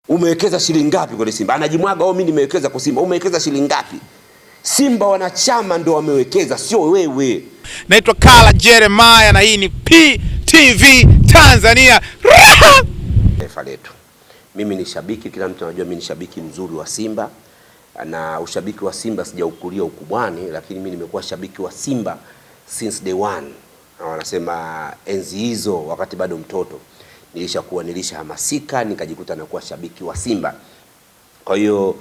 Umewekeza shilingi ngapi kwenye Simba? Anajimwaga, mimi nimewekeza kwa Simba. Umewekeza shilingi ngapi? Simba wanachama ndio wamewekeza, sio wewe. Naitwa Kala Jeremiah na hii ni PTV Tanzania. Taifa letu. Mimi ni shabiki, kila mtu anajua mimi ni shabiki mzuri wa Simba. Na ushabiki wa Simba sijaukulia ukubwani, lakini mimi nimekuwa shabiki wa Simba since day one. Na wanasema enzi hizo, wakati bado mtoto nilishahamasika nikajikuta nakuwa shabiki wa Simba. Kwa hiyo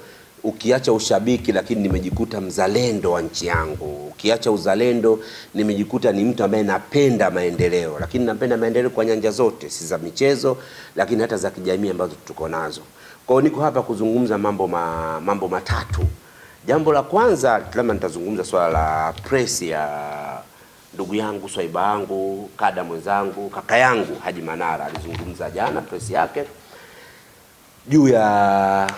ukiacha ushabiki, lakini nimejikuta mzalendo wa nchi yangu. Ukiacha uzalendo, nimejikuta ni mtu ambaye napenda maendeleo, lakini napenda maendeleo kwa nyanja zote, si za michezo lakini hata za kijamii ambazo tuko nazo. Kwa hiyo niko hapa kuzungumza mambo matatu. Jambo la kwanza, kama nitazungumza swala la press ya ndugu yangu, swaiba yangu, kada mwenzangu, kaka yangu Haji Manara. Alizungumza jana press yake juu ya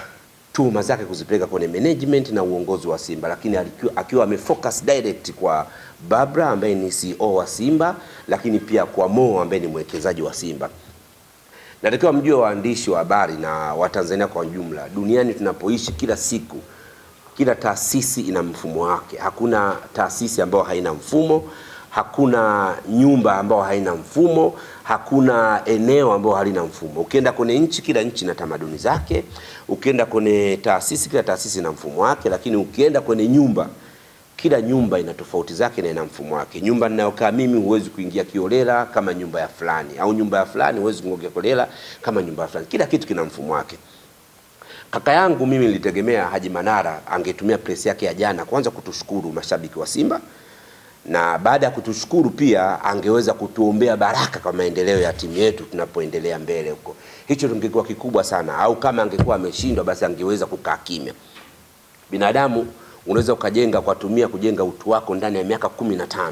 tuhuma zake kuzipeleka kwenye management na uongozi wa Simba, lakini akiwa amefocus direct kwa Babra ambaye ni CEO wa Simba, lakini pia kwa Mo ambaye ni mwekezaji wa Simba. Natakiwa mjue waandishi wa habari na Watanzania kwa jumla, duniani tunapoishi kila siku, kila taasisi ina mfumo wake. Hakuna taasisi ambayo haina mfumo, hakuna nyumba ambayo haina mfumo, hakuna eneo ambayo halina mfumo. Ukienda kwenye nchi, kila nchi na tamaduni zake. Ukienda kwenye taasisi, kila taasisi ina mfumo wake. Lakini ukienda kwenye nyumba, kila nyumba ina tofauti zake na ina mfumo wake. Nyumba ninayokaa mimi huwezi kuingia kiolela kama nyumba ya fulani, au nyumba ya fulani huwezi kuingia kiolela kama nyumba ya fulani. Kila kitu kina mfumo wake. Kaka yangu mimi nilitegemea Haji Manara angetumia press yake ya jana kwanza kutushukuru mashabiki wa Simba, na baada ya kutushukuru pia angeweza kutuombea baraka kwa maendeleo ya timu yetu tunapoendelea mbele huko. Hicho tungekuwa kikubwa sana. Au kama angekuwa ameshindwa, basi angeweza kukaa kimya. Binadamu unaweza ukajenga kwa kujenga utu wako ndani ya miaka 15,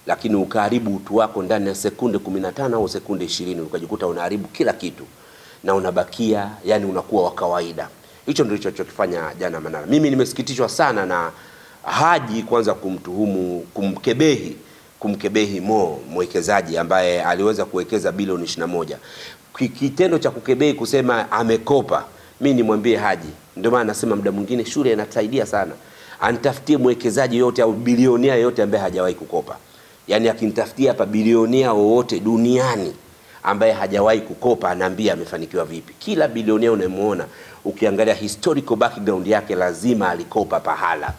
lakini ukaharibu utu wako ndani ya sekunde 15 au sekunde 20, ukajikuta unaharibu kila kitu na unabakia, yani unakuwa wa kawaida. Hicho ndio kilichofanya jana Manara. Mimi nimesikitishwa sana na Haji kwanza kumkebehi Mo, mwekezaji ambaye aliweza kuwekeza bilioni 21. Kitendo cha kukebehi, kusema amekopa, mimi nimwambie Haji, ndio maana nasema muda mwingine shule inatusaidia sana. Anitafutie mwekezaji yote au bilionea yote ambaye hajawahi kukopa. Yaani akinitafutia hapa bilionea wote duniani ambaye hajawahi kukopa, anaambia amefanikiwa vipi. Kila bilionea unayemuona, ukiangalia historical background yake, lazima alikopa pahala.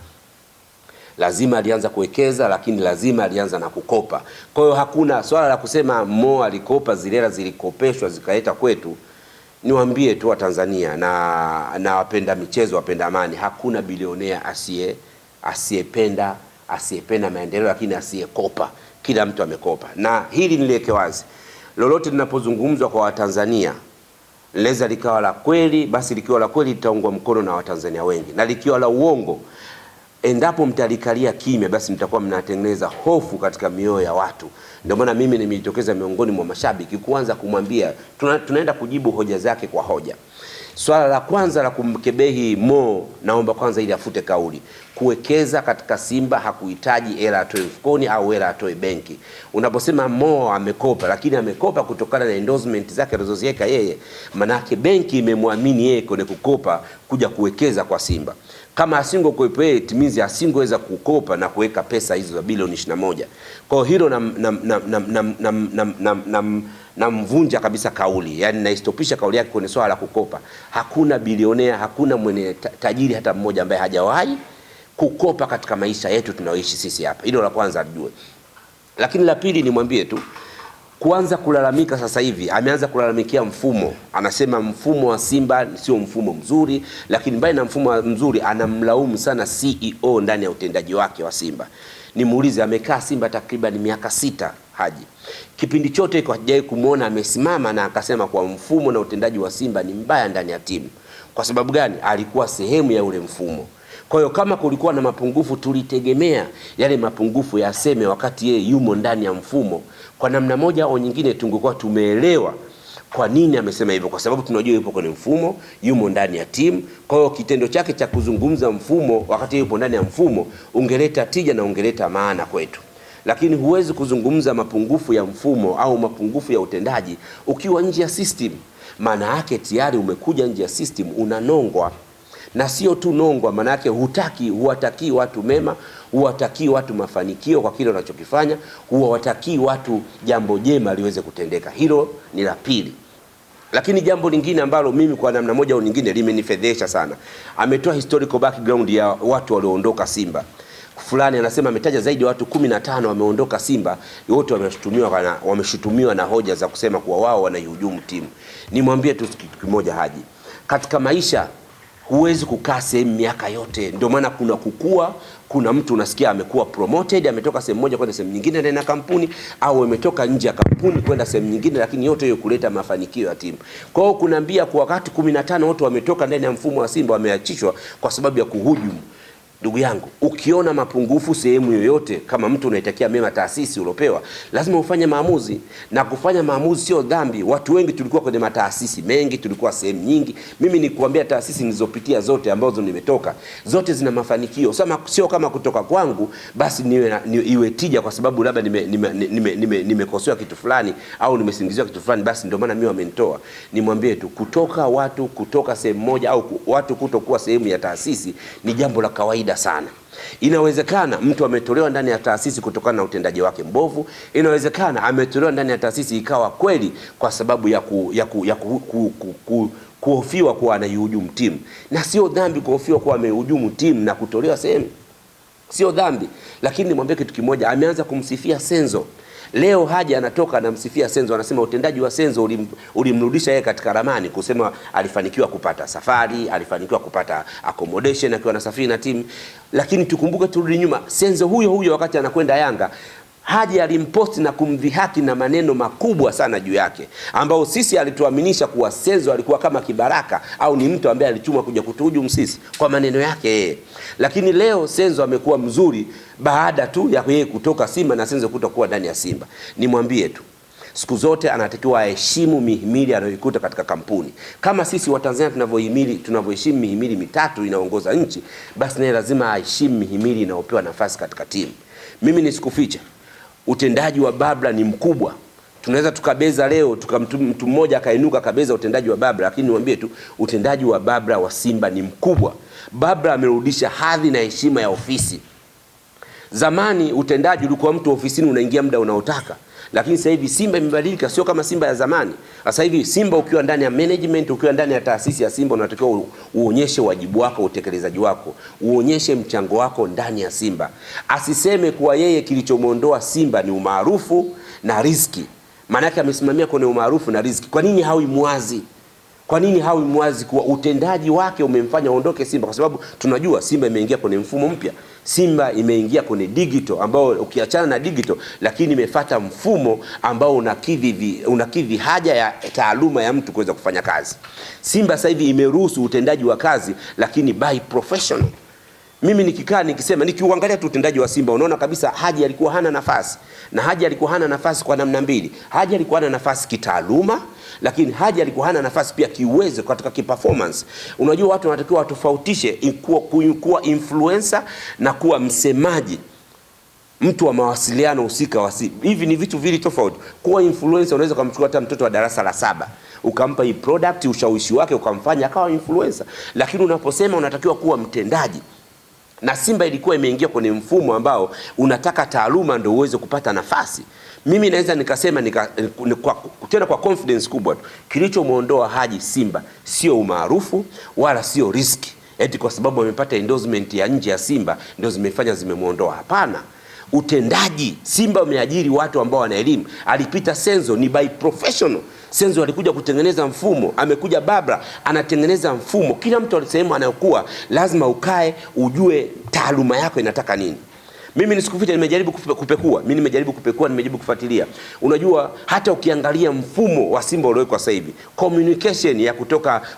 Lazima alianza kuwekeza, lakini lazima alianza na kukopa. Kwa hiyo hakuna swala la kusema Mo alikopa, zilera zilikopeshwa zikaleta kwetu. Niwaambie tu wa Tanzania na wapenda michezo, wapenda amani, hakuna bilionea asiyependa maendeleo lakini asiyekopa. Kila mtu amekopa. Na hili niliweke wazi. Lolote linapozungumzwa kwa Watanzania, leza likawa la kweli, basi likiwa la kweli litaungwa mkono na Watanzania wengi. Na likiwa la uongo, endapo mtalikalia kimya, basi mtakuwa mnatengeneza hofu katika mioyo ya watu. Ndio maana mimi nimejitokeza miongoni mwa mashabiki kuanza kumwambia tunaenda kujibu hoja zake kwa hoja. Swala la kwanza la kumkebehi Mo, naomba kwanza ili afute kauli. Kuwekeza katika Simba hakuhitaji hela atoe mfukoni au hela atoe benki. Unaposema Mo amekopa, lakini amekopa kutokana na endorsement zake alizoziweka yeye, manake benki imemwamini yeye kwenye kukopa kuja kuwekeza kwa Simba. Kama asingokopa yeye, timizi asingeweza kukopa na kuweka pesa hizo za bilioni 21. Kwa hilo na mvunja kabisa kauli, yani naistopisha kauli yake kwenye swala la kukopa. Hakuna bilionea, hakuna mwenye tajiri hata mmoja ambaye hajawahi kukopa katika maisha yetu tunaoishi sisi hapa. Hilo la kwanza ajue. Lakini la pili nimwambie tu, kuanza kulalamika sasa hivi, ameanza kulalamikia mfumo. Anasema mfumo wa Simba sio mfumo mzuri, lakini mbali na mfumo mzuri anamlaumu sana CEO ndani ya utendaji wake wa Simba. Nimuulize, amekaa Simba takriban miaka 6 Haji. Kipindi chote kwa hajawahi kumuona amesimama na akasema kwa mfumo na utendaji wa Simba ni mbaya ndani ya timu. Kwa sababu gani? Alikuwa sehemu ya ule mfumo. Kwa hiyo kama kulikuwa na mapungufu, tulitegemea yale mapungufu yaseme wakati yeye yumo ndani ya mfumo. Kwa namna moja au nyingine tungekuwa tumeelewa kwa nini amesema hivyo, kwa sababu tunajua yupo kwenye mfumo, yumo ndani ya timu. Kwa hiyo kitendo chake cha kuzungumza mfumo wakati yupo ndani ya mfumo ungeleta tija na ungeleta maana kwetu. Lakini huwezi kuzungumza mapungufu ya mfumo au mapungufu ya utendaji ukiwa nje ya system. maana yake tayari umekuja nje ya system, unanongwa. Na sio tu nongwa, maana yake huwatakii watu mema, huwatakii watu mafanikio kwa kile unachokifanya, huwatakii watu jambo jema liweze kutendeka. Hilo ni la pili. Lakini jambo lingine ambalo mimi kwa namna moja au nyingine limenifedhesha sana, ametoa historical background ya watu walioondoka Simba. Fulani anasema ametaja zaidi ya watu 15 wameondoka Simba, wote wameshutumiwa na hoja za kusema kuwa wao wanaihujumu timu. Nimwambie tu kitu kimoja Haji, katika maisha huwezi kukaa sehemu miaka yote. Ndio maana kuna kukua, kuna mtu unasikia amekuwa promoted, ametoka sehemu moja kwenda sehemu nyingine ndani ya kampuni, au ametoka nje ya kampuni kwenda sehemu nyingine, lakini yote hiyo kuleta mafanikio ya timu. Kwa hiyo kunaambia kwa wakati 15 wote wametoka ndani ya mfumo wa Simba wameachishwa kwa sababu ya kuhujumu. Ndugu yangu, ukiona mapungufu sehemu yoyote, kama mtu unaitakia mema taasisi ulopewa, lazima ufanye maamuzi. Na kufanya maamuzi sio dhambi. Watu wengi tulikuwa kwenye mataasisi mengi, tulikuwa sehemu nyingi. Mimi nikuambia taasisi nilizopitia zote ambazo nimetoka, zote zina mafanikio. Sio kama kutoka kwangu basi iwe tija kwa sababu labda nimekosoa kitu fulani au nimesingiziwa kitu fulani basi ndio maana mimi wamenitoa. Nimwambie tu, kutoka sehemu moja au watu kutokuwa sehemu ya taasisi ni jambo la kawaida sana. Inawezekana mtu ametolewa ndani ya taasisi kutokana na utendaji wake mbovu. Inawezekana ametolewa ndani ya taasisi ikawa kweli kwa sababu ya kuhofiwa kuwa anaihujumu timu. Na sio dhambi kuhofiwa kuwa amehujumu timu na kutolewa sehemu. Sio dhambi. Lakini nimwambie kitu kimoja, ameanza kumsifia Senzo. Leo Haji anatoka na msifia Senzo, anasema utendaji wa Senzo ulimrudisha yeye katika ramani, kusema alifanikiwa kupata safari, alifanikiwa kupata accommodation akiwa na safari na timu. Lakini tukumbuke, turudi nyuma, Senzo huyo wakati anakwenda Yanga, Haji alimposti na kumdhihaki na maneno makubwa sana juu yake, ambao sisi alituaminisha kuwa Senzo alikuwa kama kibaraka au ni mtu ambaye alitumwa kuja kutuhujumu sisi kwa maneno yake yeye. Lakini leo Senzo amekuwa mzuri baada tu ya yeye kutoka Simba na Senzo kutokuwa ndani ya Simba. Nimwambie tu, siku zote aheshimu mihimili anayoikuta katika kampuni. Kama sisi wa Tanzania tunavyoheshimu mihimili mitatu inaongoza nchi, basi naye lazima aheshimu mihimili inayopewa nafasi katika timu. Mimi nisikuficha, utendaji wa Babla ni mkubwa. Tunaweza tukabeza leo, mtu mmoja akainuka kabeza utendaji wa Babla, lakini niwaambie tu, utendaji wa Babla wa Simba ni mkubwa. Babla amerudisha hadhi na heshima ya ofisi. Zamani utendaji ulikuwa mtu ofisini unaingia muda unaotaka, lakini sasa hivi Simba imebadilika, sio kama Simba ya zamani. Sasa hivi Simba ukiwa ndani ya management, ukiwa ndani ya taasisi ya Simba, unatakiwa uonyeshe wajibu wako, utekelezaji wako, uonyeshe mchango wako ndani ya Simba. Asiseme kuwa yeye kilichomuondoa Simba ni umaarufu na riziki. Maana yake amesimamia kwenye umaarufu na riziki. Kwa nini hawi mwazi? Kwa nini hawi mwazi kuwa utendaji wake umemfanya aondoke Simba? Kwa sababu tunajua Simba imeingia kwenye mfumo mpya. Simba imeingia kwenye digital, ambao ukiachana na digital lakini imefuata mfumo ambao unakidhi haja ya taaluma ya mtu kuweza kufanya kazi. Simba sasa hivi imeruhusu utendaji wa kazi lakini by professional. Mimi nikiuangalia tu utendaji wa Simba, unaona kabisa Haji alikuwa hana nafasi. Na Haji alikuwa hana nafasi kwa namna mbili. Haji alikuwa hana nafasi kitaaluma, lakini Haji alikuwa hana nafasi pia kiuwezo katika kiperformance. Unajua watu wanatakiwa watofautishe kuwa influencer na kuwa msemaji, mtu wa mawasiliano husika. Hivi ni vitu vili tofauti. Kuwa influencer unaweza kumchukua hata mtoto wa darasa la 7, ukampa hii product, ushawishi wake ukamfanya akawa influencer. Lakini unaposema unatakiwa kuwa mtendaji, na Simba ilikuwa imeingia kwenye mfumo ambao unataka taaluma ndio uweze kupata nafasi. Mimi naweza nikasema tena kwa confidence kubwa tu, kilichomuondoa Haji Simba sio umaarufu wala sio riski, eti kwa sababu amepata endorsement ya nje ya Simba ndio zimemuondoa. Hapana. Utendaji, Simba umeajiri watu ambao wana elimu. Alipita Senzo ni by professional. Senzo alikuja kutengeneza mfumo, amekuja Babla anatengeneza mfumo. Kila mtu alisema anayokuwa lazima ukae ujue taaluma yako inataka nini. Mimi nisikuficha, nimejaribu kupekua, nimejaribu kufuatilia. Unajua hata ukiangalia mfumo wa Simba uliowekwa sasa hivi, communication ya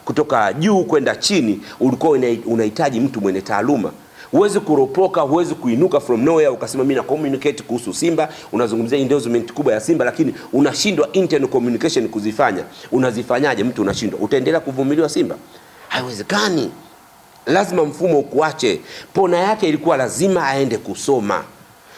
kutoka juu kwenda chini ulikuwa unahitaji mtu mwenye taaluma. Huwezi kuropoka, huwezi kuinuka from nowhere ukasema mimi na communicate kuhusu Simba, unazungumzia endorsement kubwa ya Simba lakini unashindwa internal communication kuzifanya. Unazifanyaje? Mtu unashindwa. Utaendelea kuvumiliwa Simba? Haiwezekani. Lazima mfumo ukuache. Pona yake ilikuwa lazima aende kusoma.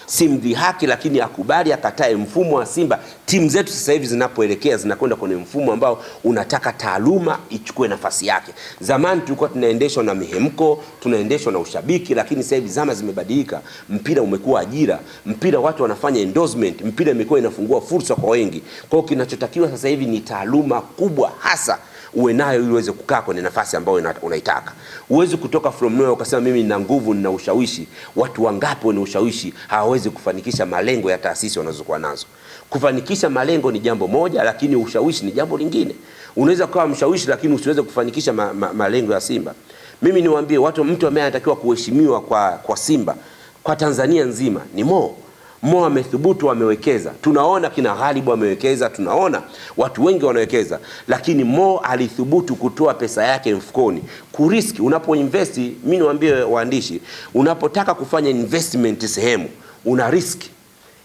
simdhihaki, lakini akubali akatae mfumo wa Simba. Timu zetu sasa hivi zinapoelekea zinakwenda kwenye mfumo ambao unataka taaluma ichukue nafasi yake. Zamani tulikuwa tunaendeshwa na mihemko, tunaendeshwa na ushabiki, lakini sasa hivi zama zimebadilika. Mpira umekuwa ajira, mpira watu wanafanya endorsement, mpira imekuwa inafungua fursa kwa wengi. Kwa hiyo kinachotakiwa sasa hivi ni taaluma kubwa hasa uwe nayo ili uweze kukaa kwenye nafasi ambayo unaitaka. Uweze kutoka from nowhere ukasema mimi nina nguvu, nina ushawishi. Watu wangapi wana ushawishi hawawezi kufanikisha malengo ya taasisi wanazokuwa nazo. Kufanikisha malengo ni jambo moja, lakini ushawishi ni jambo lingine. Unaweza kuwa mshawishi lakini usiweze kufanikisha malengo ya Simba. Mimi niwaambie watu, mtu ambaye anatakiwa kuheshimiwa kwa Simba kwa Tanzania nzima ni Mo amethubutu, amewekeza. Tunaona kina Ghalibu amewekeza, tunaona watu wengi wanawekeza, lakini Mo alithubutu kutoa pesa yake mfukoni, kuriski. Unapoinvest, mimi niwaambie waandishi, unapotaka kufanya investment sehemu, una risk.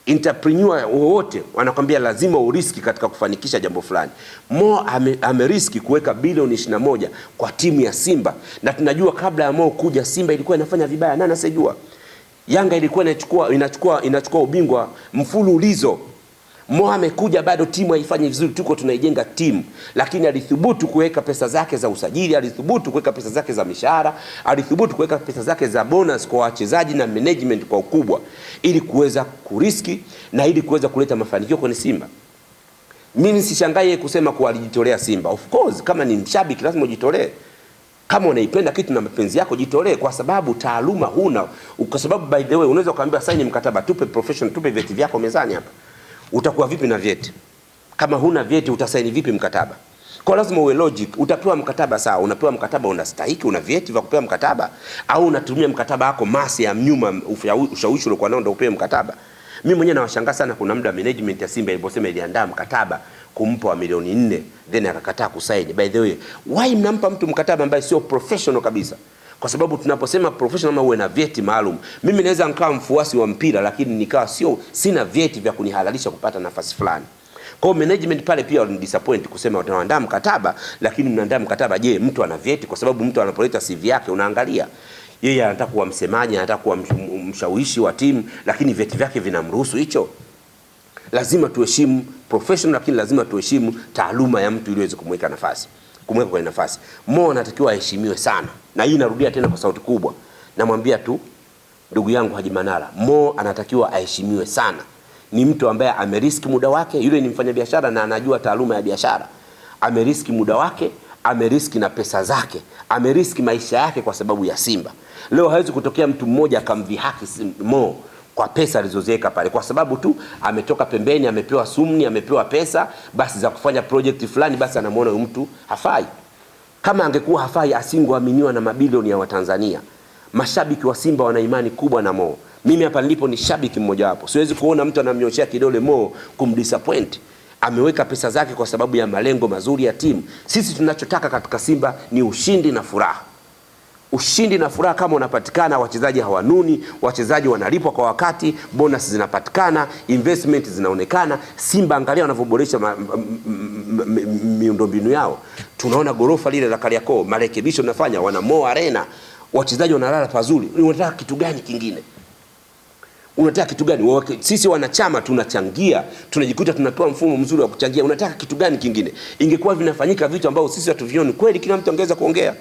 Entrepreneur wote wanakwambia lazima uriski katika kufanikisha jambo fulani. Mo ameriski kuweka bilioni 21 kwa timu ya Simba, na tunajua kabla ya Mo kuja Simba ilikuwa inafanya vibaya. Nani asijua? Yanga ilikuwa inachukua ubingwa mfululizo. Mo amekuja bado timu haifanyi vizuri, tuko tunaijenga timu, lakini alithubutu kuweka pesa zake za usajili, alithubutu kuweka pesa zake za mishahara, alithubutu kuweka pesa zake za bonus kwa wachezaji na management kwa ukubwa, ili kuweza kuriski na ili kuweza kuleta mafanikio kwenye Simba. Mimi sishangae kusema kwa alijitolea Simba. Of course, kama ni mshabiki lazima ujitolee. Kama unaipenda kitu na mapenzi yako, jitolee, kwa sababu taaluma huna. Kwa sababu by the way, unaweza kuambia sign mkataba, tupe professional, tupe vyeti vyako mezani hapa. Utakuwa vipi na vyeti? Kama huna vyeti utasaini vipi mkataba? Kwa lazima uwe logic. Utapewa mkataba sawa, unapewa mkataba unastahiki, una vyeti vya kupewa mkataba, au unatumia mkataba wako masi ya mnyuma ushawishi uliokuwa nao ndio upewe mkataba? Mimi mwenyewe nawashangaa sana, kuna muda management ya Simba iliposema iliandaa mkataba kumpa wa milioni 4 then akakataa kusaini. By the way, why mnampa mtu mkataba ambaye sio professional kabisa? Kwa sababu tunaposema professional uwe na vyeti maalum. Mimi naweza nikawa mfuasi wa mpira lakini nikawa sina vyeti vya kunihalalisha kupata nafasi fulani. Kwa management pale pia wali disappoint kusema wataandaa mkataba, lakini mnaandaa mkataba, je, mtu ana vyeti? Kwa sababu mtu anapoleta CV yake unaangalia yeye anataka kuwa msemaji, anataka kuwa mshawishi wa timu, lakini vyeti vyake vinamruhusu hicho? Lazima tuheshimu professional, lakini lazima tuheshimu taaluma ya mtu ili iweze kumweka kwenye nafasi. Mo anatakiwa aheshimiwe sana. Na hii narudia tena kwa sauti kubwa. Namwambia tu ndugu yangu Haji Manara, Mo anatakiwa aheshimiwe sana. Ni mtu ambaye ameriski muda wake, yule ni mfanyabiashara na anajua taaluma ya biashara. Ameriski muda wake, ameriski na pesa zake, ameriski maisha yake kwa sababu ya Simba. Leo hawezi kutokea mtu mmoja akamdhihaki Mo kwa pesa alizoziweka pale, kwa sababu tu ametoka pembeni, amepewa sumni, amepewa pesa basi za kufanya project fulani, basi anamuona huyu mtu hafai. Kama angekuwa hafai asingeaminiwa na mabilioni ya Watanzania. Mashabiki wa Simba wana imani kubwa na Mo. Mimi hapa nilipo ni shabiki mmoja wapo. Siwezi kuona mtu anamnyoshia kidole Mo kumdisappoint. Ameweka pesa zake kwa sababu ya malengo mazuri ya timu. Sisi tunachotaka katika Simba ni ushindi na furaha. Ushindi na furaha kama unapatikana, wachezaji hawanuni, wachezaji wanalipwa kwa wakati, bonus zinapatikana, investment zinaonekana. Simba angalia wanavyoboresha miundombinu yao. Tunaona gorofa lile la Kariakoo, marekebisho nafanya, wana Mo Arena, wachezaji wanalala pazuri. Unataka kitu gani kingine? Unataka kitu gani? Sisi wanachama tunachangia, tunajikuta tunatoa mfumo mzuri wa kuchangia. Unataka kitu gani kingine? Ingekuwa vinafanyika vitu ambao sisi hatuvioni, kweli kila mtu angeweza kuongea.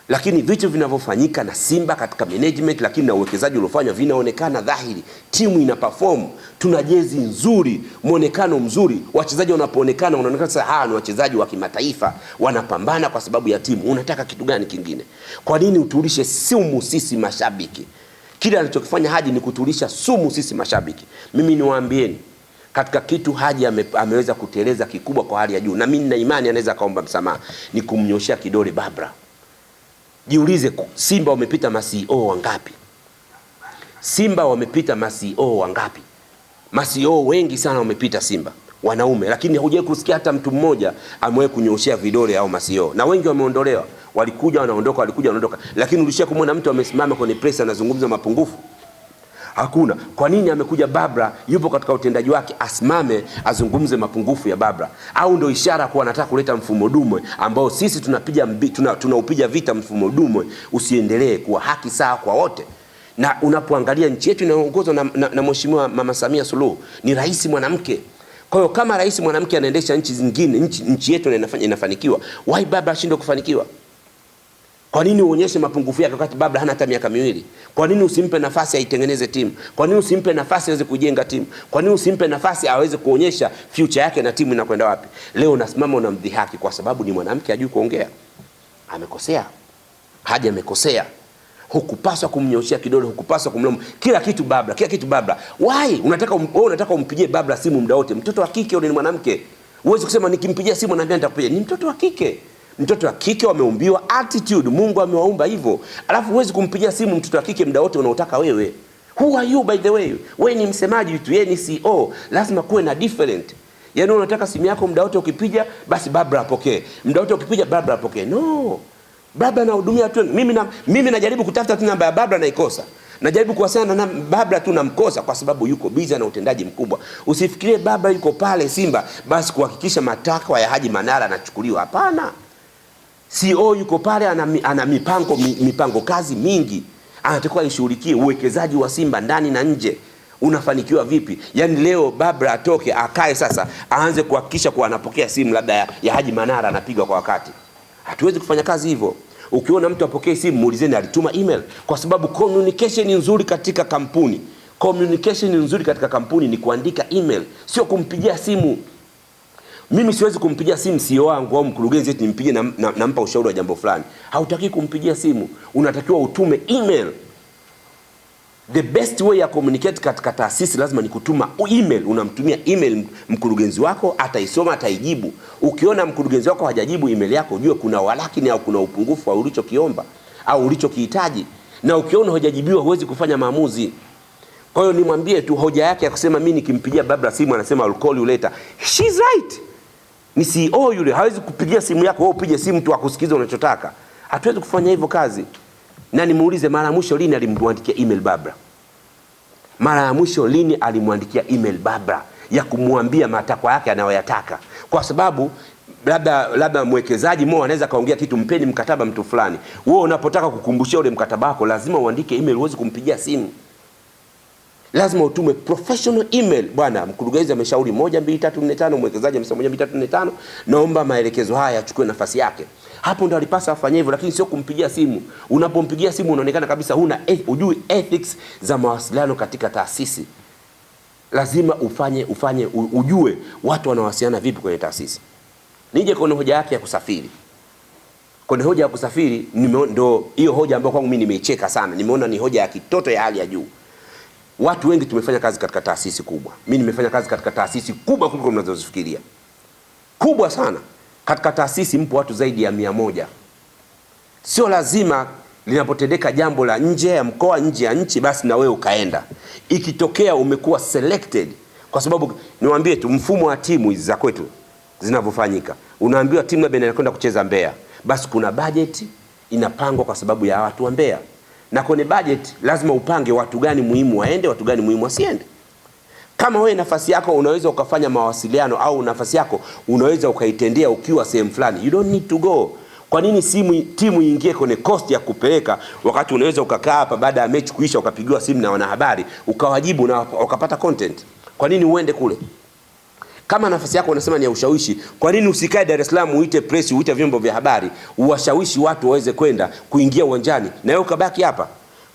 Lakini vitu vinavyofanyika na Simba katika management, lakini na uwekezaji uliofanywa vinaonekana dhahiri. Timu ina perform, tuna jezi nzuri, muonekano mzuri. Wachezaji wanapoonekana wanaonekana sasa ni wachezaji wa kimataifa, wanapambana kwa sababu ya timu. Unataka kitu gani kingine? Kwa nini utulishe sumu sisi mashabiki? Kile alichokifanya Haji ni kutulisha sumu sisi mashabiki. Mimi niwaambieni, katika kitu Haji ameweza kuteleza kikubwa kwa hali ya juu, na mimi nina imani anaweza kaomba msamaha, ni kumnyoshia kidole Babra. Jiulize, Simba wamepita ma-CEO wangapi? Simba wamepita ma-CEO wangapi? Ma-CEO wengi sana wamepita Simba, wanaume, lakini hujawahi kusikia hata mtu mmoja amewahi kunyoshia vidole au ma-CEO. Na wengi wameondolewa, walikuja wanaondoka, walikuja wanaondoka. Lakini ulishia kumwona mtu amesimama kwenye press anazungumza mapungufu? Hakuna. Kwa nini amekuja Babra, yupo katika utendaji wake, asimame azungumze mapungufu ya Babra? Au ndio ishara kwa anataka kuleta mfumo dume ambao sisi tunaupiga vita mfumo dume usiendelee, kuwa haki sawa kwa wote? Na unapoangalia nchi yetu inaongozwa na Mheshimiwa Mama Samia Suluhu, ni rais mwanamke. Kwa hiyo kama rais mwanamke anaendesha nchi zingine, nchi yetu inafanikiwa, why Babla ashindwe kufanikiwa? Kwa nini uonyeshe mapungufu yake wakati Babla hana hata miaka 2? Kwa nini usimpe nafasi aitengeneze timu? Kwa nini usimpe nafasi aweze kujenga timu? Kwa nini usimpe nafasi aweze kuonyesha future yake na timu inakwenda wapi? Leo unasimama unamdhihaki kwa sababu ni mwanamke hajui kuongea. Amekosea. Haja amekosea. Hukupaswa kumnyoshia kidole, hukupaswa kumlaumu. Kila kitu Babla, kila kitu Babla. Why? Unataka umpigie Babla simu muda wote. Mtoto wa kike yule ni mwanamke. Uweze kusema nikimpigia simu naambia nitakupigia. Ni mtoto wa kike. Mtoto wa kike wameumbiwa attitude, Mungu amewaumba hivyo. Alafu huwezi kumpigia simu mtoto wa kike muda wote unaotaka wewe. Who are you by the way? Wewe ni msemaji tu, yeye ni CEO. Lazima kuwe na different. Yaani unataka simu yako muda wote ukipiga basi Babla apokee. Muda wote ukipiga Babla apokee. No. Babla anahudumia watu. Mimi najaribu kutafuta tu namba ya Babla naikosa. Najaribu kuwasiliana na Babla tu namkosa kwa sababu yuko busy na utendaji mkubwa. Usifikirie Babla yuko pale Simba basi kuhakikisha matakwa ya Haji Manara yanachukuliwa. Hapana. CEO yuko pale ana mipango kazi mingi. Anatakiwa ishughulikie uwekezaji wa Simba ndani na nje. Unafanikiwa vipi? Yaani leo Babla atoke akae sasa aanze kuhakikisha kuwa anapokea simu labda ya Haji Manara anapiga kwa wakati. Hatuwezi kufanya kazi hivyo. Ukiona mtu apokee simu muulizeni alituma email, kwa sababu communication nzuri katika kampuni. Communication nzuri katika kampuni ni kuandika email, sio kumpigia simu. Mimi siwezi kumpigia simu CEO wangu au mkurugenzi eti nimpige nampa ushauri wa jambo fulani. Hautaki kumpigia simu, unatakiwa utume email. The best way ya communicate katika taasisi lazima ni kutuma email. Unamtumia email mkurugenzi wako, ataisoma, ataijibu. Ukiona mkurugenzi wako hajajibu email yako, ujue kuna walakini au kuna upungufu au ulichokiomba au ulichokihitaji. Na ukiona hujajibiwa huwezi kufanya maamuzi. Kwa hiyo nimwambie tu hoja yake ya kusema mimi nikimpigia Babla simu anasema I'll call you later. She's right. Ni CEO yule, hawezi kupigia simu yako wewe upige simu tu akusikize unachotaka. Hatuwezi kufanya hivyo kazi. Na nimuulize mara mwisho lini alimwandikia email Babla? Mara mwisho lini alimwandikia email Babla ya kumwambia matakwa yake anayoyataka? Kwa sababu labda mwekezaji mmoja anaweza kaongea kitu, mpeni mkataba mtu fulani. Wewe unapotaka kukumbushia ule mkataba wako lazima uandike email, uweze kumpigia simu. Lazima utume professional email. Bwana mkurugenzi ameshauri 1 2 3 4 5, mwekezaji amesema 1 2 3 4 5, naomba maelekezo haya yachukue nafasi yake. Hapo ndo alipasa afanye hivyo, lakini sio kumpigia simu. Unapompigia simu unaonekana kabisa hujui ethics za mawasiliano katika taasisi. Lazima ujue watu wanawasiliana vipi kwenye taasisi. Nije kwenye hoja yake ya kusafiri. Kwenye hoja ya kusafiri ndo hiyo hoja ambayo kwangu mimi nimeicheka sana. Nimeona ni hoja ya kitoto ya hali ya juu. Watu wengi tumefanya kazi katika taasisi kubwa. Mimi nimefanya kazi katika taasisi kubwa kuliko mnazozifikiria. Kubwa sana. Katika taasisi mpo watu zaidi ya 100. Sio lazima linapotendeka jambo la nje ya mkoa, nje ya nchi basi na wewe ukaenda. Ikitokea umekuwa selected, kwa sababu niwaambie tu mfumo wa timu hizi za kwetu zinavyofanyika. Unaambiwa timu labda inakwenda kucheza Mbeya, basi kuna budget inapangwa kwa sababu ya watu wa Mbeya. Na kwenye budget lazima upange watu gani muhimu waende, watu gani muhimu wasiende. Kama wewe nafasi yako unaweza ukafanya mawasiliano au nafasi yako unaweza ukaitendea ukiwa sehemu fulani, you don't need to go. Kwa nini timu iingie kwenye cost ya kupeleka wakati unaweza ukakaa hapa baada ya mechi kuisha ukapigiwa simu na wanahabari ukawajibu na ukapata content? Kwa nini uende kule? Kama nafasi yako unasema ni ya ushawishi, kwa nini usikae Dar es Salaam uite press, uite vyombo vya habari, uwashawishi watu waweze kwenda kuingia uwanjani na wewe ukabaki hapa?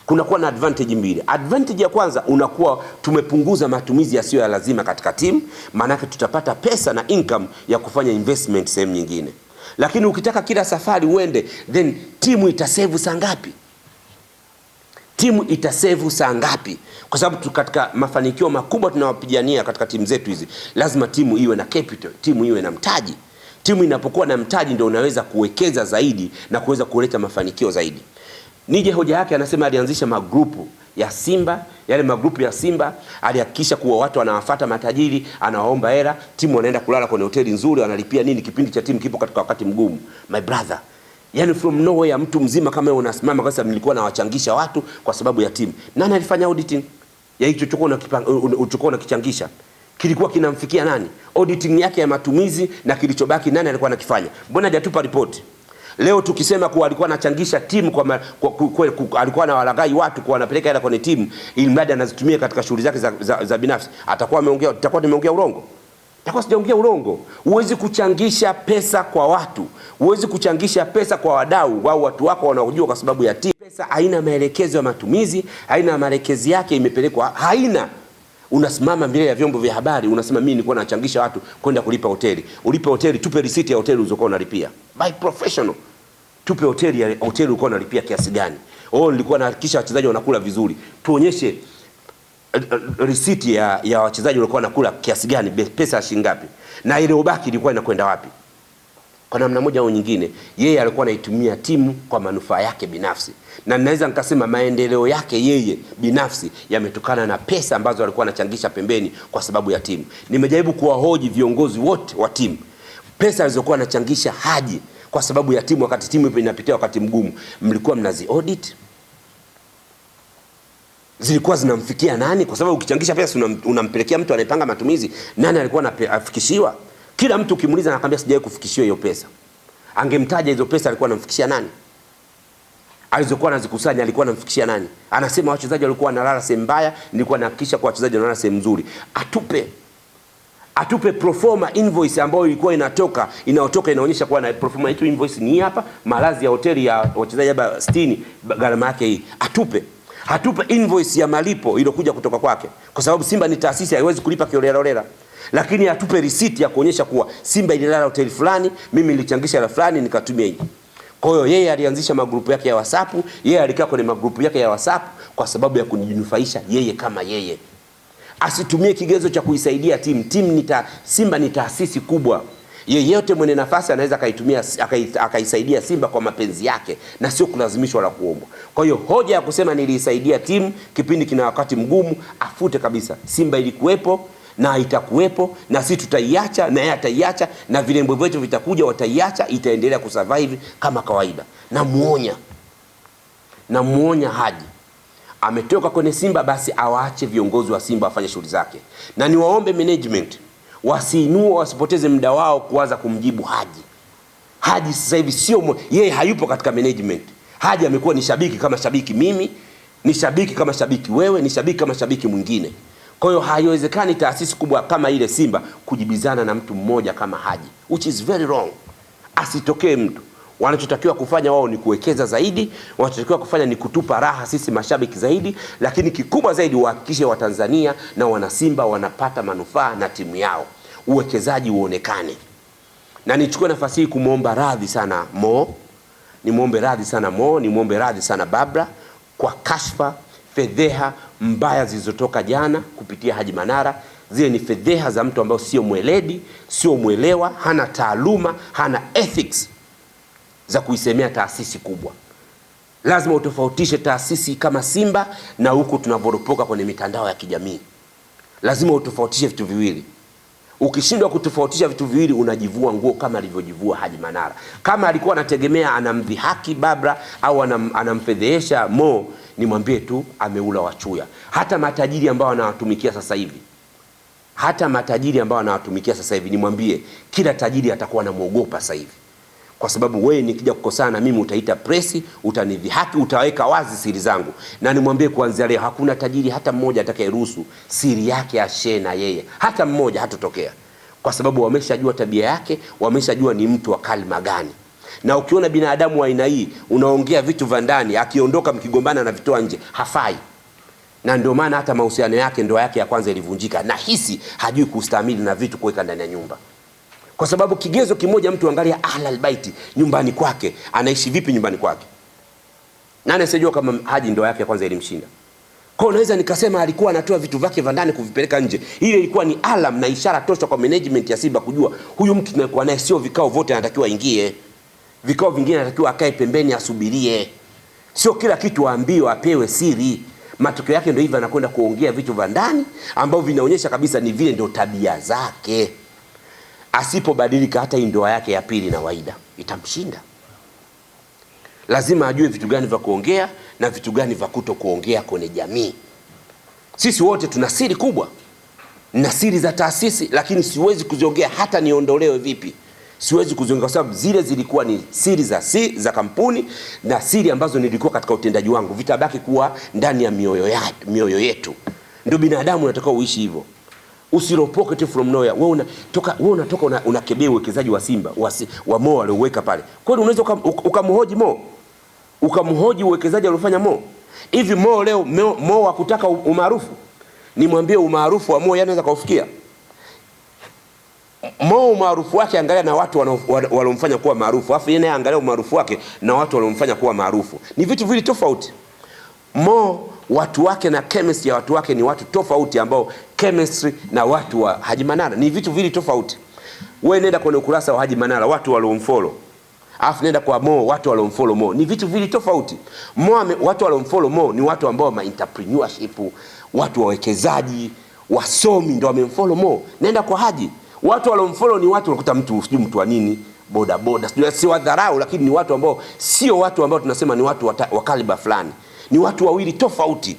Kunakuwa na advantage mbili. Advantage ya kwanza, unakuwa tumepunguza matumizi yasiyo ya lazima katika timu, maana yake tutapata pesa na income ya kufanya investment sehemu nyingine. Lakini ukitaka kila safari uende, then timu itasave saa ngapi? Timu itasave saa ngapi? Kwa sababu katika mafanikio makubwa tunawapigania katika timu zetu hizi, lazima timu iwe na capital, timu iwe na mtaji. Timu inapokuwa na mtaji ndio unaweza kuwekeza zaidi na kuweza kuleta mafanikio zaidi. Nije hoja yake, anasema alianzisha magrupu ya Simba, yale magrupu ya Simba alihakikisha kuwa watu wanawafuata matajiri, anawaomba hela, timu wanaenda kulala kwenye hoteli nzuri, wanalipia nini kipindi cha timu kipo katika wakati mgumu. My brother, yani from nowhere mtu mzima kama wewe unasimama kwa sababu nilikuwa nawachangisha watu kwa sababu ya timu. Nani alifanya auditing ya hicho ulichokuwa unakichangisha? Kilikuwa kinamfikia nani? Auditing yake ya matumizi na kilichobaki nani alikuwa anakifanya? Mbona hajatupa report? Leo tukisema kuwa alikuwa anachangisha timu alikuwa anawalaghai watu kwa anapeleka hela kwenye timu ili mradi anazitumia katika shughuli zake za binafsi, tutakuwa nimeongea urongo? Takuwa sijaongea urongo. Huwezi kuchangisha pesa kwa watu, huwezi kuchangisha pesa kwa wadau au watu wako wanaojua kwa sababu ya timu. Pesa haina maelekezo ya matumizi, haina maelekezo yake imepelekwa, haina. Unasimama mbele ya vyombo vya habari unasema mimi nilikuwa nachangisha watu kwenda kulipa hoteli. Ulipe hoteli, tupe receipt ya hoteli ulizokuwa unalipia. By professional. Tupe hoteli ulikuwa unalipia kiasi gani? Nilikuwa nahakikisha wachezaji wanakula vizuri. Tuonyeshe receipt ya wachezaji walikuwa wanakula kiasi gani, pesa shilingi ngapi, na ile ubaki ilikuwa inakwenda wapi. Kwa namna moja au nyingine yeye alikuwa anaitumia timu kwa manufaa yake binafsi, na ninaweza nikasema maendeleo yake yeye binafsi yametokana na pesa ambazo alikuwa anachangisha pembeni kwa sababu ya timu. Nimejaribu kuwahoji viongozi wote wa timu, pesa alizokuwa anachangisha Haji kwa sababu ya timu wakati timu inapitia wakati mgumu, mlikuwa mnazi audit? Zilikuwa zinamfikia nani? Kwa sababu ukichangisha pesa unampelekea mtu anayepanga matumizi. Nani alikuwa anafikishiwa? Kila mtu ukimuuliza anakuambia sijawahi kufikishiwa hiyo pesa. Angemtaja hizo pesa alikuwa anamfikishia nani? Alizokuwa anazikusanya alikuwa anamfikishia nani? Anasema wachezaji walikuwa wanalala sehemu mbaya, nilikuwa nahakikisha kwa wachezaji wanalala sehemu nzuri. Atupe proforma invoice ambayo ilikuwa inaotoka inaonyesha kwa na proforma yetu invoice ni hapa, malazi ya hoteli ya wachezaji 60 gharama yake hii. Hatupe invoice ya malipo iliyokuja kutoka kwake, kwa sababu Simba ni taasisi, haiwezi kulipa kiolela. Lakini atupe receipt ya kuonyesha kuwa Simba ililala hoteli fulani, mimi nilichangisha la fulani nikatumia hii. Kwa hiyo yeye alianzisha magrupu yake ya WhatsApp, yeye alikaa kwenye magrupu yake ya WhatsApp kwa sababu ya kujinufaisha yeye kama yeye. Asitumie kigezo cha kuisaidia timu. Simba ni taasisi kubwa. Yeyote mwenye nafasi anaweza akaisaidia Simba kwa mapenzi yake na sio kulazimishwa la kuombwa. Kwa hiyo hoja ya kusema nilisaidia timu kipindi kina wakati mgumu, afute kabisa. Simba ilikuwepo na itakuwepo, na sisi tutaiacha na yeye ataiacha, na vilembo vyetu vitakuja wataiacha, itaendelea kusurvive kama kawaida. Namuonya Haji. Ametoka kwenye Simba, basi awaache viongozi wa Simba wafanye shughuli zake. Na niwaombe management wasipoteze muda wao kuanza kumjibu Haji. Haji sasa hivi yeye hayupo katika management. Haji amekuwa ni shabiki kama shabiki mimi, ni shabiki kama shabiki wewe, ni shabiki kama shabiki mwingine. Kwa hiyo haiwezekani taasisi kubwa kama ile Simba kujibizana na mtu mmoja kama Haji, which is very wrong. Asitokee mtu. Wanachotakiwa kufanya wao ni kuwekeza zaidi, wanachotakiwa kufanya ni kutupa raha sisi mashabiki zaidi, lakini kikubwa zaidi wahakikishe Watanzania na wana Simba wanapata manufaa na timu yao. Uwekezaji uonekane. Na nichukue nafasi hii kumuomba radhi sana Mo. Nimuombe radhi sana Babra kwa kashfa, fedheha mbaya zilizotoka jana kupitia Haji Manara. Zile ni fedheha za mtu ambaye sio mweledi, sio mwelewa, hana taaluma, hana ethics za kuisemea taasisi kubwa. Lazima utofautishe taasisi kama Simba na huko tunavoropoka kwenye mitandao ya kijamii. Lazima utofautishe vitu viwili. Ukishindwa kutofautisha vitu viwili unajivua nguo kama alivyojivua Haji Manara. Kama alikuwa anategemea anamdhihaki Babra au anamfedhehesha Mo, nimwambie tu ameula wachuya. Hata matajiri ambao wanawatumikia sasa hivi, nimwambie kila tajiri atakuwa anamuogopa sasa hivi. Kwa sababu wewe nikija kukosana na mimi utaita presi, utanidhihaki, utaweka wazi siri zangu. Na nimwambie kuanzia leo hakuna tajiri hata mmoja atakayeruhusu siri yake ashare na yeye. Hata mmoja hatotokea. Kwa sababu wameshajua tabia yake, wameshajua ni mtu wa kalima gani. Na ukiona binadamu wa aina hii unaongea vitu vya ndani, akiondoka mkigombana na vitoa nje, hafai. Na ndio maana hata mahusiano yake, ndoa yake ya kwanza ilivunjika. Na hisi hajui kustahimili na vitu kuweka ndani ya nyumba. Kwa sababu kigezo kimoja, mtu angalia Ahlul Baiti nyumbani kwake, anaishi vipi nyumbani kwake. Nani asijua kama Haji ndoa yake ya kwanza ilimshinda? Kwa naweza nikasema alikuwa anatoa vitu vyake vya ndani kuvipeleka nje. Ile ilikuwa ni alarm na ishara tosha kwa management ya Simba kujua huyu mtu tunakuwa naye sio vikao vote anatakiwa ingie. Vikao vingine anatakiwa akae pembeni asubirie. Sio kila kitu aambiwe apewe siri. Matokeo yake ndio hivyo anakwenda kuongea vitu vya ndani ambavyo vinaonyesha kabisa ni vile ndio tabia zake. Asipobadilika hata ndoa yake ya pili na Waida itamshinda. Lazima ajue vitu gani vya kuongea na vitu gani vya kutokuongea kwenye jamii. Sisi wote tuna siri kubwa na siri za taasisi, lakini siwezi kuziongea hata niondolewe vipi. Siwezi kuzungumza kwa sababu zile zilikuwa ni siri za kampuni na siri ambazo nilikuwa katika utendaji wangu, vitabaki kuwa ndani ya mioyo yetu. Ndio binadamu unataka uishi hivyo. Usiropoke tu from nowhere. Wewe unatoka unakebea uwekezaji wa Simba wa Mo alioweka pale. Kwani unaweza ukamhoji Mo? Ukamhoji uwekezaji aliofanya Mo? Hivi Mo leo Mo hakutaka umaarufu? Nimwambie umaarufu wa Mo yanaweza kaufikia? Mo umaarufu wake angalia na watu walomfanya kuwa maarufu. Alafu yeye naye angalia umaarufu wake na watu walomfanya kuwa maarufu. Ni vitu vili tofauti. Mo watu wake na chemistry ya watu wake ni watu tofauti, ambao chemistry na watu wa Haji Manara ni vitu vili tofauti. Wewe nenda kwenye ukurasa wa Haji Manara watu walomfollow. Alafu nenda kwa Mo watu walomfollow Mo. Ni vitu vili tofauti. Watu walomfollow Mo ni watu ambao ma entrepreneurship, watu wawekezaji, wasomi ndio wamemfollow Mo. Nenda kwa Haji. Watu walomfollow ni watu unakuta mtu wa nini, boda boda, si wadharau, lakini ni watu ambao sio watu ambao tunasema ni watu wa kaliba fulani. Ni watu wawili tofauti.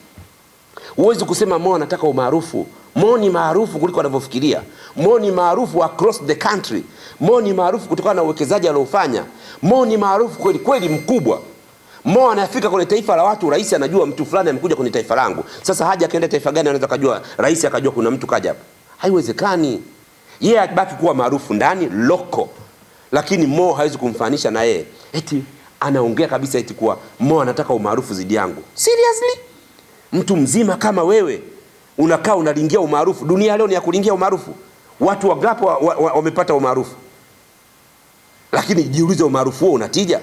Huwezi kusema Mo anataka umaarufu. Mo ni maarufu kuliko anavyofikiria. Mo ni maarufu across the country. Mo ni maarufu kutokana na uwekezaji aliofanya. Mo ni maarufu kweli kweli mkubwa. Mo anafika kwenye taifa la watu, rais anajua mtu fulani amekuja kwenye taifa langu. Sasa Haji akaenda taifa gani anaweza kujua, rais akajua kuna mtu kaja hapo? Haiwezekani. Yeye abaki kuwa maarufu ndani loko. Lakini Mo hawezi kumfanisha na yeye. Eti anaongea kabisa eti kuwa Mo anataka umaarufu zidi yangu. Seriously? Mtu mzima kama wewe unakaa unalingia umaarufu. Dunia leo ni ya kulingia umaarufu. Watu wangapi wamepata umaarufu? Lakini jiulize, umaarufu huo unatija?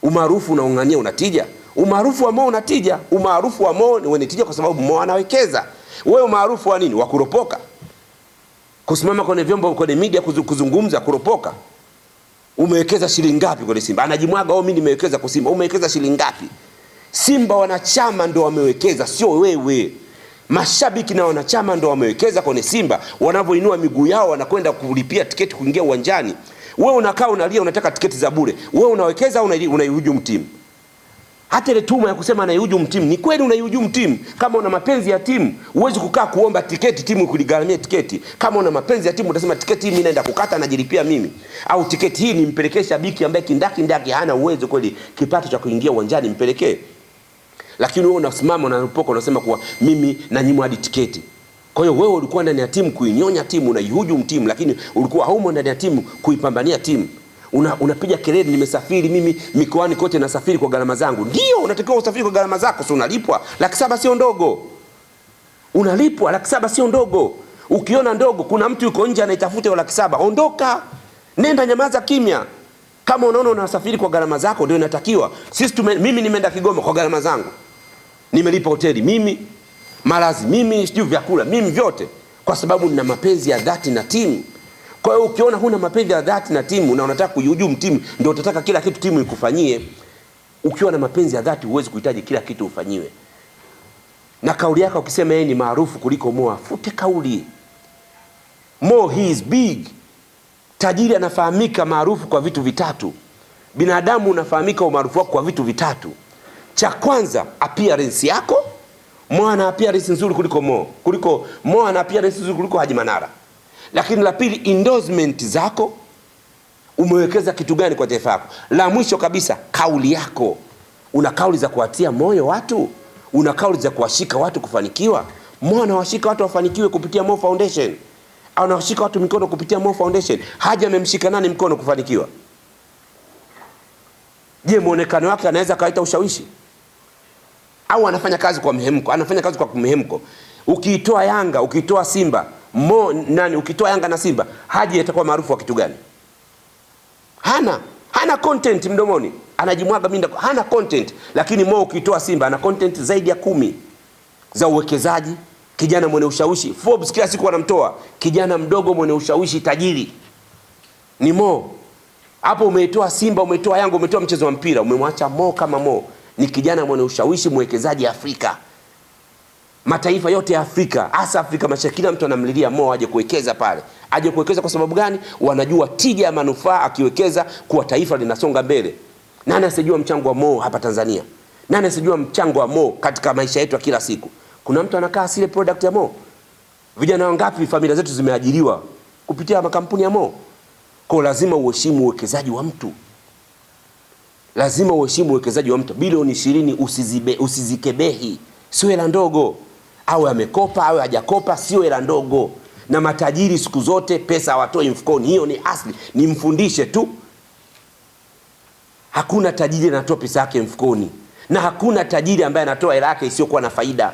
Umaarufu unaungania unatija? Umaarufu wa Mo unatija. Umaarufu wa Mo ni unatija kwa sababu Mo anawekeza. Wewe umaarufu wa nini? Wa kuropoka. Kusimama kwenye vyombo, kwenye media kuzungumza, kuropoka. Umewekeza shilingi ngapi kwenye Simba? Anajimwaga, mimi nimewekeza kwa Simba. Umewekeza shilingi ngapi? Simba wanachama ndio wamewekeza, sio wewe. Mashabiki na wanachama ndio wamewekeza kwenye Simba. Wanavyoinua miguu yao wanakwenda kulipia tiketi kuingia uwanjani. Wewe unakaa unalia unataka tiketi za bure. Wewe unawekeza au unaihujumu timu? Hata ile tuma ya kusema anaihujumu timu, ni kweli unaihujumu timu. Kama una mapenzi ya timu, huwezi kukaa kuomba tiketi timu kuligharamia tiketi. Kama una mapenzi ya timu utasema tiketi hii mimi naenda kukata najilipia mimi. Au tiketi hii nimpelekee shabiki ambaye kindaki hana uwezo kweli kipato cha kuingia uwanjani, mpelekee. Lakini wewe unasimama unapoka unasema kuwa mimi nanyimwa hadi tiketi. Kwa hiyo wewe ulikuwa ndani ya timu kuinyonya timu, unaihujumu timu, lakini ulikuwa haumo ndani ya timu kuipambania timu. Unapiga kelele, nimesafiri mimi mikoani kote, nasafiri kwa gharama zangu. Ndio unatakiwa usafiri kwa gharama zako, sio unalipwa. 700,000 sio ndogo. Unalipwa 700,000 sio ndogo. Ukiona ndogo, kuna mtu yuko nje anaitafuta 700,000, ondoka. Nenda nyamaza kimya. Kama unaona unasafiri kwa gharama zako ndio inatakiwa. Mimi nimeenda Kigoma kwa gharama zangu. Nimelipa hoteli mimi, malazi mimi, sijui vyakula mimi, vyote kwa sababu nina mapenzi ya dhati na timu. Kwa hiyo ukiona huna mapenzi ya dhati na timu na unataka kuihujumu timu, ndio utataka kila kitu timu ikufanyie. Ukiwa na mapenzi ya dhati huwezi kuhitaji kila kitu ufanyiwe. Na kauli yako ukisema yeye ni maarufu kuliko Mo, afute kauli. Mo, he is big. Tajiri anafahamika maarufu kwa vitu vitatu. Binadamu unafahamika umaarufu wako kwa vitu vitatu. Cha kwanza, appearance yako. Mo ana appearance nzuri kuliko Mo ana appearance nzuri kuliko Haji Manara. Lakini la pili, endorsement zako. Umewekeza kitu gani kwa taifa lako? La mwisho kabisa, kauli yako. Una kauli za kuwatia moyo watu? Una kauli za kuwashika watu kufanikiwa? Mo anawashika watu wafanikiwe kupitia Mo Foundation. Anawashika watu mikono kupitia Mo Foundation. Haji amemshika nani mkono kufanikiwa? Je, muonekano wake anaweza kaita ushawishi? Au anafanya kazi kwa mhemko? Anafanya kazi kwa mhemko. Ukiitoa Yanga, ukiitoa Simba, ukitoa Yanga na Simba, Haji atakuwa maarufu wa kitu gani? Hana content mdomoni. Anajimwaga minda, hana content. Lakini Mo ukitoa Simba ana content zaidi ya 10 za uwekezaji, kijana mwenye ushawishi. Forbes kila siku wanamtoa kijana mdogo mwenye ushawishi tajiri. Ni Mo. Hapo umeitoa Simba, umeitoa Yanga, umetoa mchezo wa mpira, umemwacha Mo kama Mo. Ni kijana mwenye ushawishi, mwekezaji Afrika. Mataifa yote ya Afrika, hasa Afrika Mashariki, kila mtu anamlilia Mo aje kuwekeza pale. Aje kuwekeza kwa sababu gani? Wanajua tija ya manufaa akiwekeza kuwa taifa linasonga mbele. Nani asijua mchango wa Mo hapa Tanzania? Nani asijua mchango wa Mo katika maisha yetu ya kila siku? Kuna mtu anakaa asile product ya Mo? Vijana wangapi familia zetu zimeajiriwa kupitia makampuni ya Mo? Kwa lazima uheshimu uwekezaji wa mtu. Lazima uheshimu uwekezaji wa mtu. Bilioni 20 usizikebehi. Sio hela ndogo. Awe amekopa, awe hajakopa, sio hela ndogo. Na matajiri siku zote pesa hawatoi mfukoni. Hiyo ni asili. Nimfundishe tu. Hakuna tajiri anatoa pesa yake mfukoni. Na hakuna tajiri ambaye anatoa hela yake isiyokuwa na faida.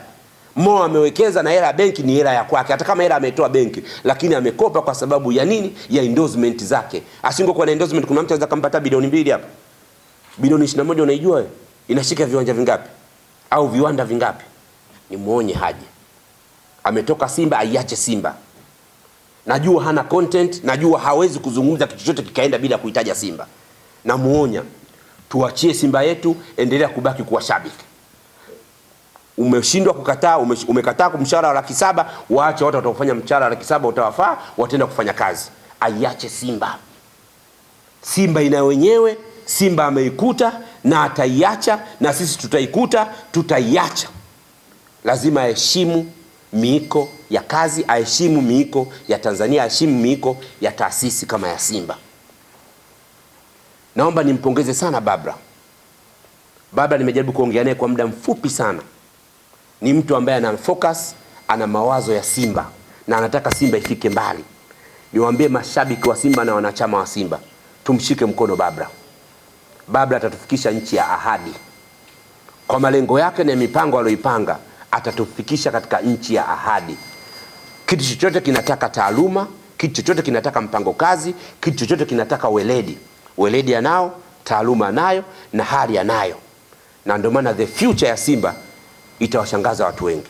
Mo amewekeza na hela benki ni hela ya kwake. Hata kama hela ametoa benki, lakini amekopa kwa sababu ya nini? Ya endorsement zake. Asingekuwa na endorsement, kuna mtu anaweza kumpata bilioni 2 hapa. Bilioni 21 unaijua wewe? Inashika viwanja vingapi? Au viwanda vingapi? Ni muonye haje. Ametoka Simba, aiache Simba. Najua hana content, najua hawezi kuzungumza kitu chochote kikaenda bila kuitaja Simba. Na muonya, tuachie Simba yetu, endelea kubaki kuwa shabiki. Umeshindwa kukataa, umekataa kumshahara wa 700,000, waache watu watakufanya mshahara wa 700,000 utawafaa, wataenda kufanya kazi. Aiache Simba. Simba ina wenyewe, Simba ameikuta na ataiacha, na sisi tutaikuta, tutaiacha. Lazima aheshimu miiko ya kazi, aheshimu miiko ya Tanzania, aheshimu miiko ya taasisi kama ya Simba. Naomba nimpongeze sana Babra. Babra nimejaribu kuongea naye kwa muda mfupi sana. Ni mtu ambaye ana focus, ana mawazo ya Simba na anataka Simba ifike mbali. Niwaambie mashabiki wa Simba na wanachama wa Simba, tumshike mkono Babra. Babra atatufikisha nchi ya ahadi. Kwa malengo yake na mipango aliyoipanga, atatufikisha katika nchi ya ahadi. Kitu chochote kinataka taaluma, kitu chochote kinataka mpango kazi, kitu chochote kinataka weledi. Weledi anao, taaluma anayo na hali anayo. Na ndio maana the future ya Simba itawashangaza watu wengi.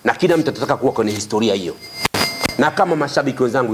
Na kila mtu atataka kuwa kwenye historia hiyo. Na kama mashabiki wenzangu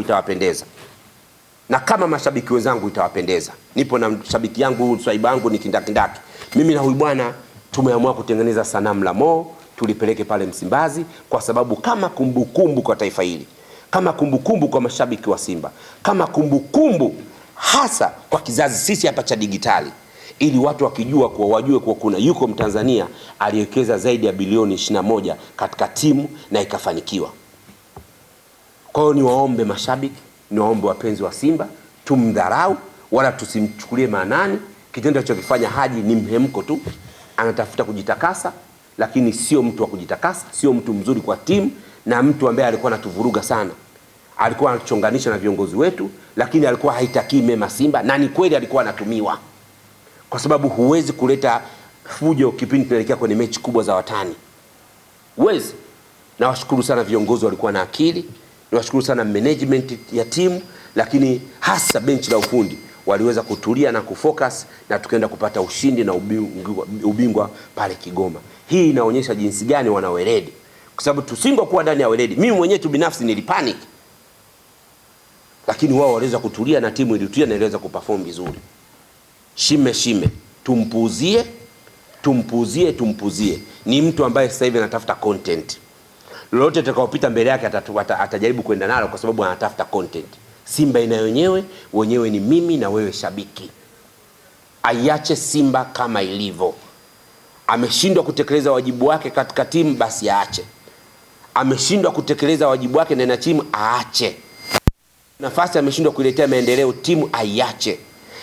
itawapendeza. Nipo na shabiki yangu, swaiba yangu ni kindakindaki. Mimi na huyu bwana tumeamua kutengeneza sanamu la Mo, tulipeleke pale Msimbazi kwa sababu kama kumbukumbu kwa taifa hili. Kama kumbukumbu kwa mashabiki wa Simba. Kama kumbukumbu hasa kwa kizazi sisi hapa cha digitali. Ili watu wakijua kuwa wajue kuwa kuna yuko Mtanzania aliyewekeza zaidi ya bilioni 21 katika timu na ikafanikiwa. Kwa hiyo niwaombe mashabiki, niwaombe wapenzi wa Simba, tumdharau wala tusimchukulie maanani. Kitendo alichokifanya Haji ni mhemko tu, anatafuta kujitakasa, lakini sio mtu wa kujitakasa, sio mtu mzuri kwa timu, na mtu ambaye alikuwa anatuvuruga sana. Alikuwa anatuchonganisha na viongozi wetu, lakini alikuwa haitakii mema Simba, na ni kweli alikuwa anatumiwa. Kwa sababu huwezi kuleta fujo kipindi tunaelekea kwenye mechi kubwa za watani. Huwezi. Na washukuru sana viongozi walikuwa na akili, na washukuru sana management ya timu, lakini hasa benchi la ufundi waliweza kutulia na kufocus, na tukaenda kupata ushindi na ubingwa pale Kigoma. Hii inaonyesha jinsi gani wana weledi. Kwa sababu tusingekuwa ndani ya weledi, mimi mwenyewe tu binafsi nilipanic. Lakini wao waliweza kutulia na timu ilitulia na iliweza kuperform vizuri. Shime, tumpuzie. Ni mtu ambaye sasa hivi anatafuta content. Lolote atakaopita mbele yake atajaribu kwenda nalo kwa sababu anatafuta content. Simba ina wenyewe ni mimi na wewe shabiki. Aiache Simba kama ilivyo. Ameshindwa kutekeleza wajibu wake katika timu, basi aache. Ameshindwa kutekeleza wajibu wake ndani ya timu, aache. Nafasi ameshindwa kuiletea maendeleo timu, aiache.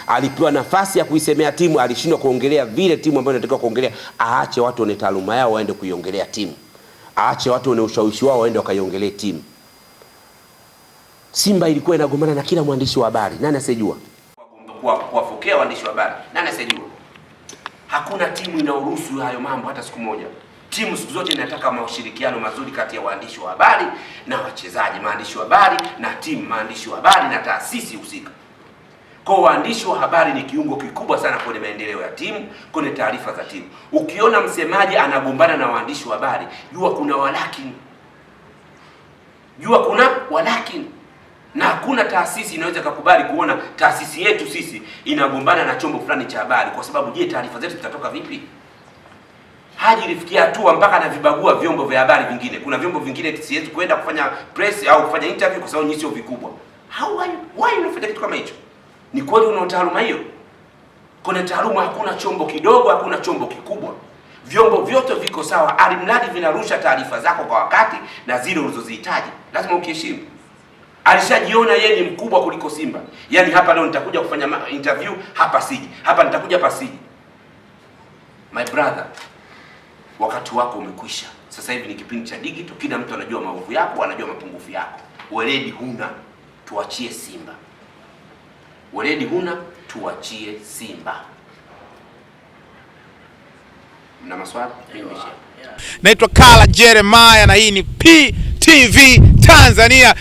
Alipewa nafasi ya kuisemea timu, alishindwa kuongelea vile timu ambayo inatakiwa kuongelea, aache watu wenye taaluma yao waende kuiongelea timu. Aache watu wenye ushawishi wao waende wakaiongelee timu. Simba ilikuwa inagombana na kila mwandishi wa habari. Nani asijua? Kuwafokea waandishi wa habari. Nani asijua? Hakuna timu inaoruhusu hayo mambo hata siku moja. Timu siku zote inataka mashirikiano mazuri kati ya waandishi wa habari na wachezaji, maandishi wa habari na timu, maandishi wa habari na taasisi husika. Kwa waandishi wa habari ni kiungo kikubwa sana kwenye maendeleo ya timu, kwenye taarifa za timu. Ukiona msemaji anagombana na waandishi wa habari, jua kuna walakini. Na hakuna taasisi inaweza kukubali kuona taasisi yetu sisi inagombana na chombo fulani cha habari, kwa sababu je, taarifa zetu zitatoka vipi? Haji ilifikia hatua mpaka na vibagua vyombo vya habari vingine. Kuna vyombo vingine siwezi kwenda kufanya press au kufanya interview kwa sababu nyinyi sio vikubwa. Why unafanya kitu kama hicho? Ni kweli una taaluma hiyo? Kuna taaluma, hakuna chombo kidogo, hakuna chombo kikubwa. Vyombo vyote viko sawa, alimradi vinarusha taarifa zako kwa wakati na zile ulizozihitaji. Lazima ukiheshimu. Alishajiona yeye ni mkubwa kuliko Simba. Yaani hapa leo nitakuja kufanya interview, hapa siji. Hapa nitakuja hapa siji. My brother, wakati wako umekwisha. Sasa hivi ni kipindi cha digital, kila mtu anajua maovu yako, anajua mapungufu yako. Weledi huna, tuachie Simba. Weledi huna, tuachie Simba. Mna maswali? Naitwa Kala Jeremiah na hii ni PTV Tanzania.